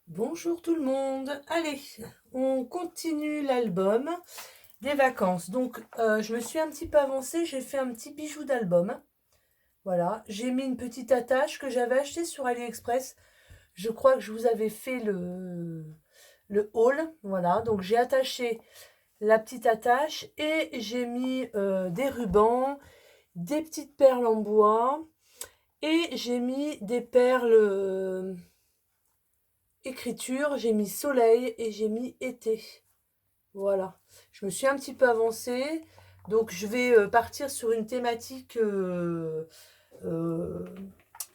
Bonjour tout le monde. Allez, on continue l'album des vacances. Donc, je me suis un petit peu avancée, j'ai fait un petit bijou d'album. Voilà, j'ai mis une petite attache que j'avais achetée sur AliExpress. Je crois que je vous avais fait le haul. Voilà, donc j'ai attaché la petite attache et j'ai mis des rubans, des petites perles en bois et j'ai mis des perles écriture, j'ai mis soleil et j'ai mis été. Voilà. Je me suis un petit peu avancée. Donc je vais partir sur une thématique euh,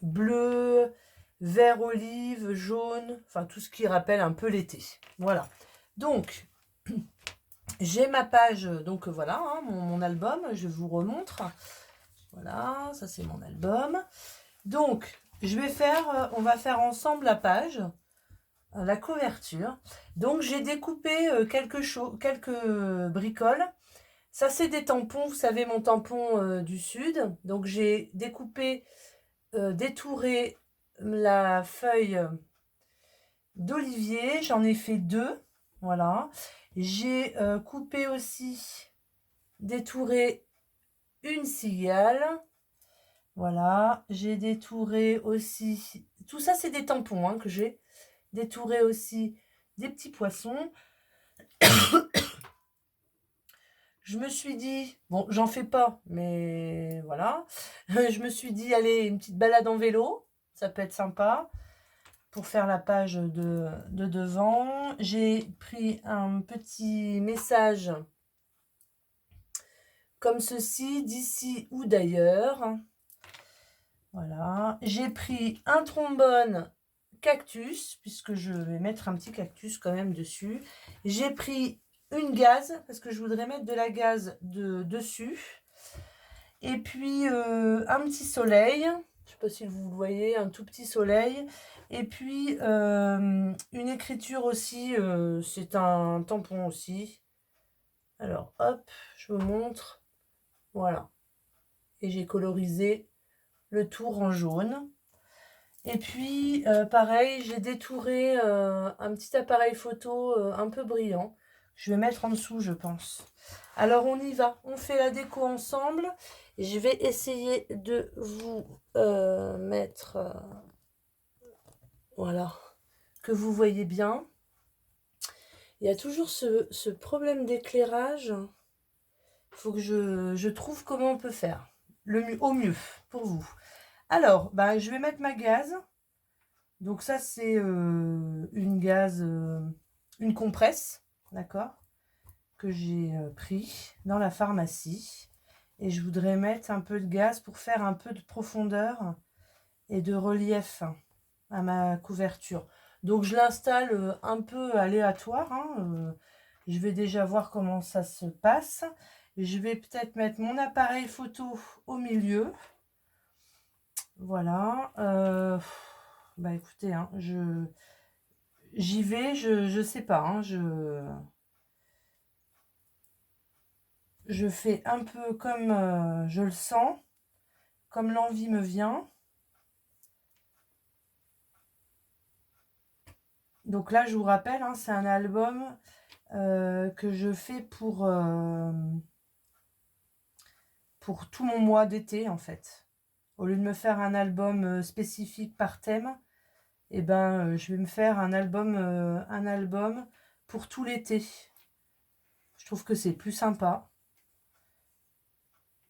bleu, vert olive, jaune, enfin tout ce qui rappelle un peu l'été. Voilà. Donc j'ai ma page, donc voilà, hein, mon album, je vous remontre. Voilà, ça c'est mon album. Donc je vais faire, on va faire ensemble la page. La couverture. Donc j'ai découpé quelques bricoles. Ça c'est des tampons, vous savez mon tampon du sud. Donc j'ai découpé, détouré la feuille d'olivier. J'en ai fait deux. Voilà. J'ai coupé aussi, détouré une cigale. Voilà. J'ai détouré aussi. Tout ça c'est des tampons hein, que j'ai détouré aussi des petits poissons. Je me suis dit, bon, j'en fais pas, mais voilà. Je me suis dit, allez, une petite balade en vélo, ça peut être sympa pour faire la page de devant. J'ai pris un petit message comme ceci, d'ici ou d'ailleurs. Voilà. J'ai pris un trombone cactus, puisque je vais mettre un petit cactus quand même dessus. J'ai pris une gaze, parce que je voudrais mettre de la gaze dessus. Et puis un petit soleil, je ne sais pas si vous le voyez, un tout petit soleil. Et puis une écriture aussi, c'est un tampon aussi. Alors hop, je vous montre. Voilà. Et j'ai colorisé le tour en jaune. Et puis pareil, j'ai détouré un petit appareil photo un peu brillant. Je vais mettre en dessous, je pense. Alors on y va, on fait la déco ensemble. Je vais essayer de vous mettre, voilà, que vous voyez bien. Il y a toujours ce problème d'éclairage. Il faut que je trouve comment on peut faire au mieux pour vous. Alors, bah, je vais mettre ma gaze. Donc ça, c'est une gaze, une compresse, d'accord, que j'ai pris dans la pharmacie. Et je voudrais mettre un peu de gaz pour faire un peu de profondeur et de relief à ma couverture. Donc je l'installe un peu aléatoire. Hein, je vais déjà voir comment ça se passe. Je vais peut-être mettre mon appareil photo au milieu. Voilà. Bah écoutez, hein, j'y vais, je sais pas. Hein, je fais un peu comme je le sens, comme l'envie me vient. Donc là, je vous rappelle, hein, c'est un album que je fais pour tout mon mois d'été, en fait. Au lieu de me faire un album spécifique par thème, eh ben, je vais me faire un album pour tout l'été. Je trouve que c'est plus sympa.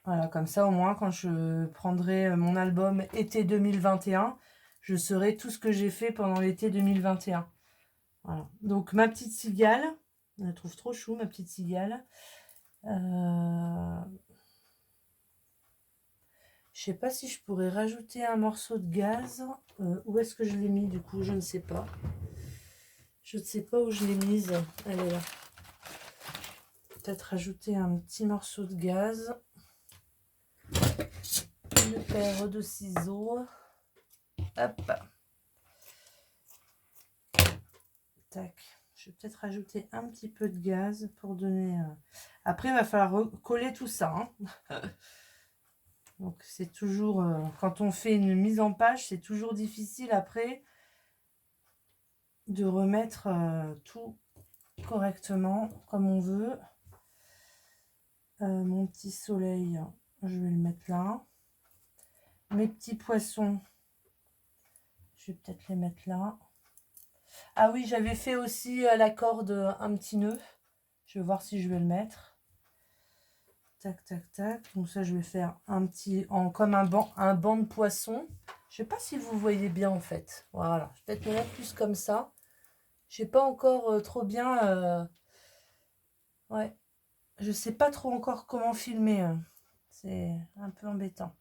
Voilà, comme ça, au moins, quand je prendrai mon album été 2021, je saurai tout ce que j'ai fait pendant l'été 2021. Voilà. Donc, ma petite cigale, je la trouve trop chou, ma petite cigale. Je sais pas si je pourrais rajouter un morceau de gaz. Où est-ce que je l'ai mis, du coup, je ne sais pas. Je ne sais pas où je l'ai mise. Elle est là. Peut-être rajouter un petit morceau de gaz. Une paire de ciseaux. Hop. Tac. Je vais peut-être rajouter un petit peu de gaz pour donner... Après, il va falloir coller tout ça. Hein. Donc, c'est toujours... quand on fait une mise en page, c'est toujours difficile après de remettre tout correctement comme on veut. Mon petit soleil, je vais le mettre là. Mes petits poissons, je vais peut-être les mettre là. Ah oui, j'avais fait aussi à la corde un petit nœud. Je vais voir si je vais le mettre. Tac, tac, tac. Donc ça, je vais faire un petit, comme un banc de poisson. Je sais pas si vous voyez bien en fait. Voilà, je vais peut-être me mettre plus comme ça. Je sais pas encore trop bien. Ouais, je sais pas trop encore comment filmer. C'est un peu embêtant.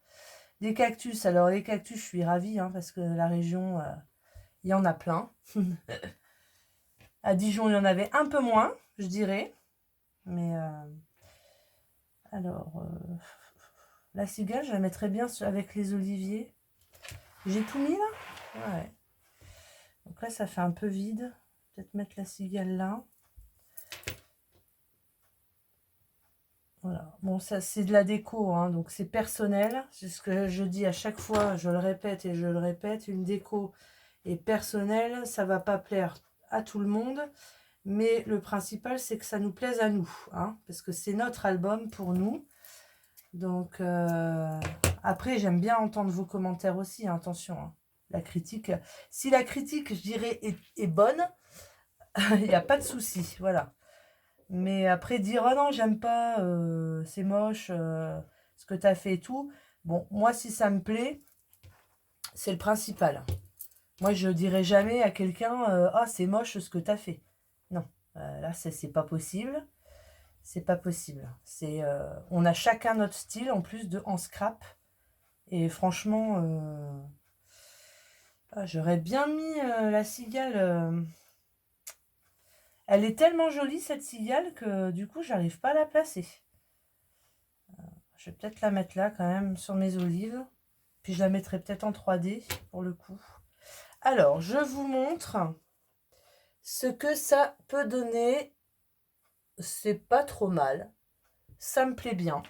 Des cactus. Alors les cactus, je suis ravie parce que la région, il y en a plein. À Dijon, il y en avait un peu moins, je dirais. Mais alors, la cigale, je la mettrais bien avec les oliviers. J'ai tout mis là? Ouais. Donc là, ça fait un peu vide. Peut-être mettre la cigale là. Voilà. Bon, ça, c'est de la déco, donc c'est personnel. C'est ce que je dis à chaque fois, je le répète et je le répète. Une déco est personnelle, ça va pas plaire à tout le monde. Mais le principal, c'est que ça nous plaise à nous. Parce que c'est notre album pour nous. Donc, après, j'aime bien entendre vos commentaires aussi. Attention, la critique. Si la critique, je dirais, est bonne, il n'y a pas de souci. Voilà. Mais après, dire, oh non, j'aime pas, c'est moche, ce que tu as fait et tout. Bon, moi, si ça me plaît, c'est le principal. Moi, je dirais jamais à quelqu'un, ah, c'est moche ce que tu as fait. Non, là, c'est pas possible. C'est pas possible. On a chacun notre style en plus en scrap. Et franchement, j'aurais bien mis la cigale. Elle est tellement jolie cette cigale que du coup, j'arrive pas à la placer. Je vais peut-être la mettre là quand même sur mes olives. Puis je la mettrai peut-être en 3D pour le coup. Alors, je vous montre ce que ça peut donner. C'est pas trop mal. Ça me plaît bien.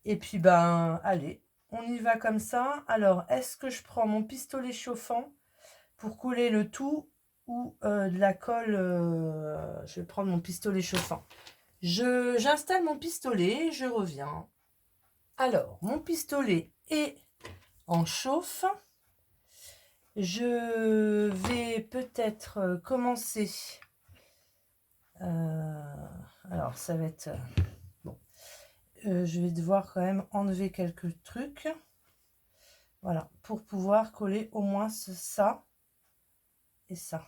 Et puis, ben, allez, on y va comme ça. Alors, est-ce que je prends mon pistolet chauffant pour couler le tout ou de la colle je vais prendre mon pistolet chauffant. J'installe mon pistolet, je reviens. Alors, mon pistolet est en chauffe. Je vais peut-être commencer. Alors, ça va être... bon. Je vais devoir quand même enlever quelques trucs. Voilà, pour pouvoir coller au moins ça et ça.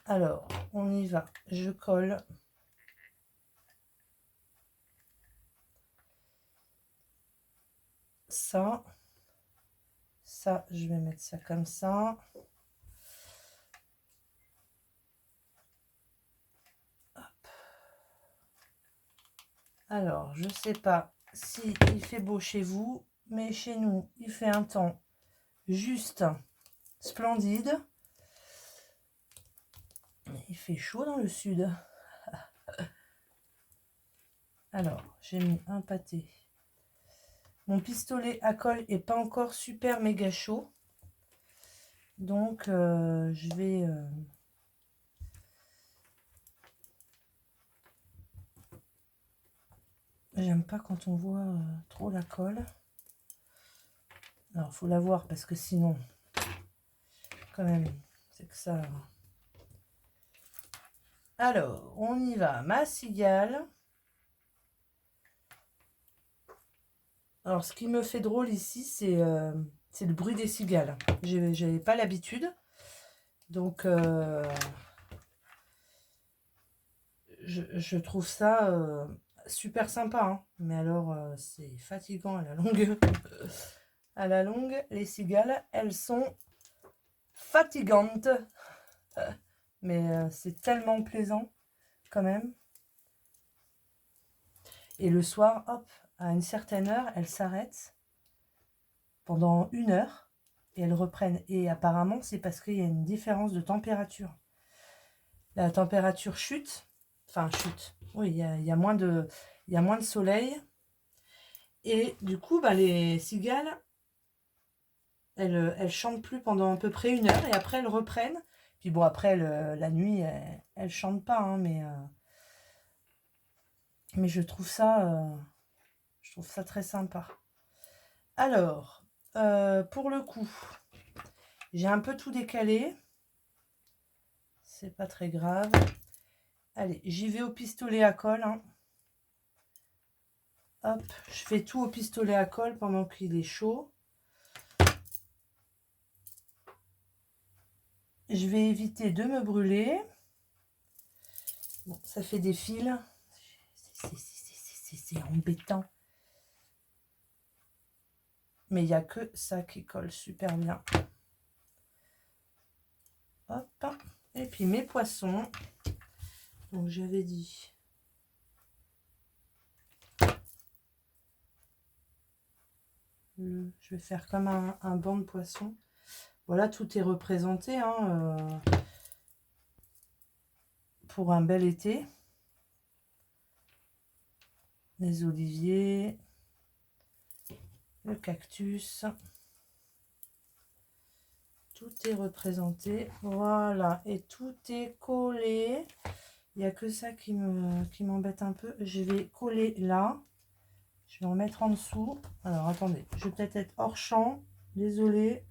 Alors, on y va. Je colle. Ça. Ça, je vais mettre ça comme ça. Hop. Alors, je ne sais pas si il fait beau chez vous, mais chez nous, il fait un temps juste splendide. Il fait chaud dans le sud. Alors, j'ai mis un pâté. Mon pistolet à colle est pas encore super méga chaud. Donc, je vais... J'aime pas quand on voit trop la colle. Alors, il faut la voir parce que sinon, quand même, c'est que ça... Alors, on y va. Ma cigale. Alors, ce qui me fait drôle ici, c'est le bruit des cigales. J'avais pas l'habitude. Donc, je trouve ça super sympa. Mais alors, c'est fatigant à la longue. À la longue, les cigales, elles sont fatigantes. Mais c'est tellement plaisant quand même. Et le soir, hop, à une certaine heure, elles s'arrêtent pendant 1 heure et elles reprennent. Et apparemment, c'est parce qu'il y a une différence de température. La température chute, enfin chute. Oui, il y a moins de soleil. Et du coup, bah, les cigales, elles chantent plus pendant à peu près 1 heure et après elles reprennent. Puis bon, après, la nuit, elle chante pas, hein, mais je trouve ça très sympa. Alors, pour le coup, j'ai un peu tout décalé. C'est pas très grave. Allez, j'y vais au pistolet à colle, hein. Hop, je fais tout au pistolet à colle pendant qu'il est chaud. Je vais éviter de me brûler. Bon, ça fait des fils. C'est embêtant. Mais il n'y a que ça qui colle super bien. Hop. Et puis mes poissons. Donc j'avais dit. Je vais faire comme un banc de poissons. Voilà, tout est représenté, hein, pour un bel été. Les oliviers, le cactus. Tout est représenté. Voilà, et tout est collé. Il n'y a que ça qui m'embête un peu. Je vais coller là. Je vais en mettre en dessous. Alors, attendez, je vais peut-être être hors champ. Désolée.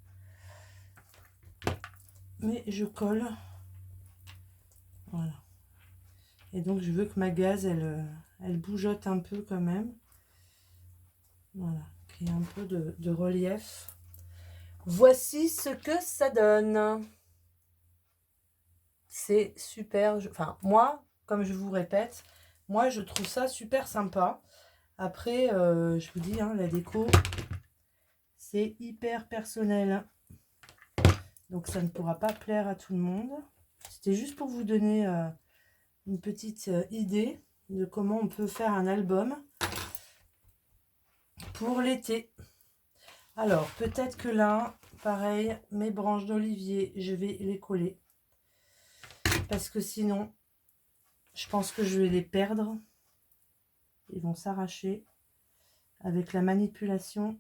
Mais je colle. Voilà. Et donc, je veux que ma gaze, elle bougeotte un peu quand même. Voilà, qu'il y ait un peu de relief. Voici ce que ça donne. C'est super. Enfin, moi, comme je vous répète, moi, je trouve ça super sympa. Après, je vous dis, hein, la déco, c'est hyper personnel. Donc, ça ne pourra pas plaire à tout le monde. C'était juste pour vous donner une petite idée de comment on peut faire un album pour l'été. Alors, peut-être que là, pareil, mes branches d'olivier, je vais les coller. Parce que sinon, je pense que je vais les perdre. Ils vont s'arracher avec la manipulation.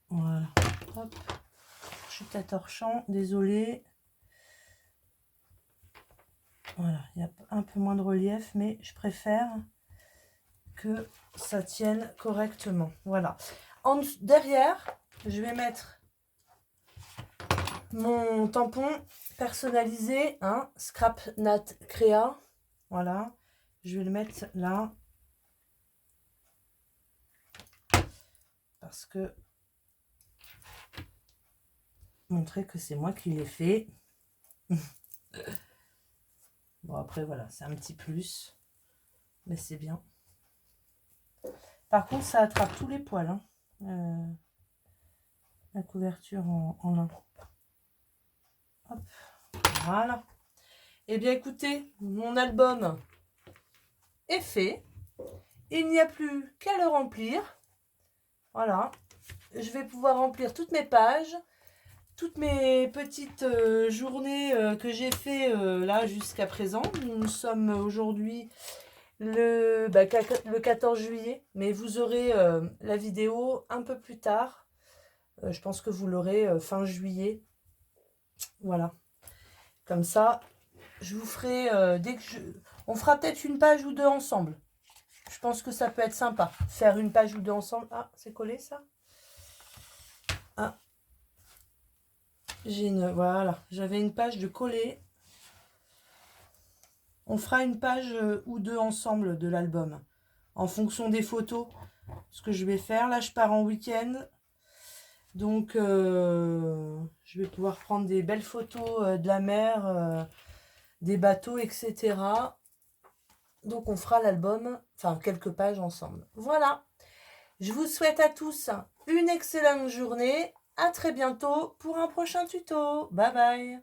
Voilà. Hop. Je suis peut-être hors champ, désolée. Voilà, il y a un peu moins de relief, mais je préfère que ça tienne correctement. Voilà. Derrière, je vais mettre mon tampon personnalisé, hein, Scrap Nat Créa. Voilà. Je vais le mettre là. Parce que montrer que c'est moi qui l'ai fait. Bon, après, voilà, c'est un petit plus. Mais c'est bien. Par contre, ça attrape tous les poils. Hein. La couverture en lin. Hop. Voilà. Eh bien, écoutez, mon album est fait. Il n'y a plus qu'à le remplir. Voilà. Je vais pouvoir remplir toutes mes pages. Toutes mes petites journées que j'ai fait là jusqu'à présent. Nous sommes aujourd'hui le 14 juillet, mais vous aurez la vidéo un peu plus tard. Je pense que vous l'aurez fin juillet. Voilà. Comme ça, je vous ferai, on fera peut-être une page ou deux ensemble. Je pense que ça peut être sympa. Faire une page ou deux ensemble. Ah, c'est collé ça? Ah. Voilà, j'avais une page de coller. On fera une page ou deux ensemble de l'album. En fonction des photos, ce que je vais faire. Là, je pars en week-end. Donc, je vais pouvoir prendre des belles photos de la mer, des bateaux, etc. Donc, on fera l'album, enfin, quelques pages ensemble. Voilà. Je vous souhaite à tous une excellente journée. À très bientôt pour un prochain tuto. Bye bye.